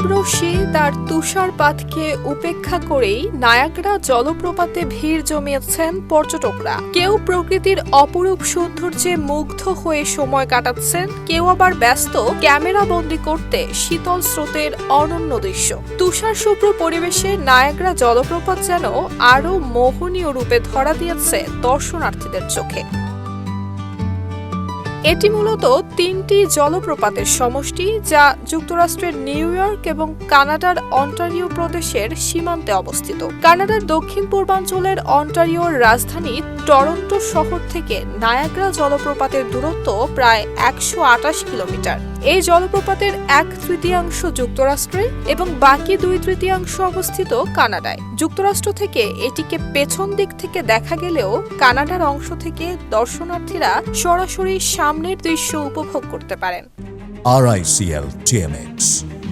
তীব্র শীত আর তুষারপাতকে উপেক্ষা করেই নায়াগ্রা জলপ্রপাতে ভিড় জমিয়েছেন পর্যটকরা। কেউ প্রকৃতির অপরূপ সৌন্দর্যে মুগ্ধ হয়ে সময় কাটাচ্ছেন, কেউ আবার ব্যস্ত ক্যামেরা বন্দি করতে শীতল স্রোতের অনন্য দৃশ্য। তুষার শুভ্র পরিবেশে নায়াগ্রা জলপ্রপাত যেন আরও মোহনীয় রূপে ধরা দিয়েছে দর্শনার্থীদের চোখে। এটি মূলত তিনটি জলপ্রপাতের সমষ্টি, যা যুক্তরাষ্ট্রের নিউ ইয়র্ক এবং কানাডার অন্টারিও প্রদেশের সীমান্তে অবস্থিত। কানাডার দক্ষিণ পূর্বাঞ্চলের অন্টারিওর রাজধানী টরন্টো শহর থেকে নায়াগ্রা জলপ্রপাতের দূরত্ব প্রায় ১২৮ কিলোমিটার। এই জলপ্রপাতের ১/৩ যুক্তরাষ্ট্রে এবং বাকি ২/৩ অবস্থিত কানাডায়। যুক্তরাষ্ট্র থেকে এটিকে পেছন দিক থেকে দেখা গেলেও কানাডার অংশ থেকে দর্শনার্থীরা সরাসরি সামনের দৃশ্য উপভোগ করতে পারেন। RICL TMX,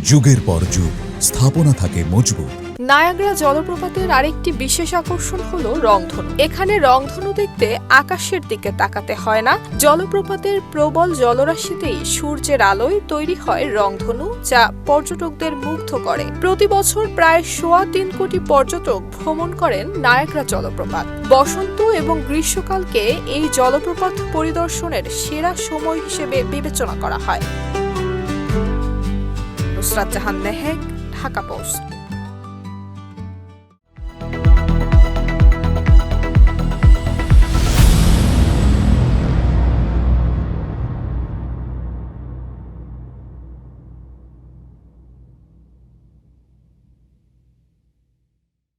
যুগের পর যুগ স্থাপনা থাকে মজবুত। নায়াগ্রা জলপ্রপাতের আরেকটি বিশেষ আকর্ষণ হলো রংধনু। এখানে রংধনু দেখতে আকাশের দিকে তাকাতে হয় না। জলপ্রপাতের প্রবল জলরাশিতেই সূর্যের আলোয় তৈরি হয় রংধনু, যা পর্যটকদের মুগ্ধ করে। প্রতি বছর প্রায় ৩.৫ কোটি পর্যটক ভ্রমণ করেন নায়াগ্রা জলপ্রপাত। বসন্ত এবং গ্রীষ্মকালকে এই জলপ্রপাত পরিদর্শনের সেরা সময় হিসেবে বিবেচনা করা হয়। নুসরাত জাহান মেহেক, ঢাকা পোস্ট।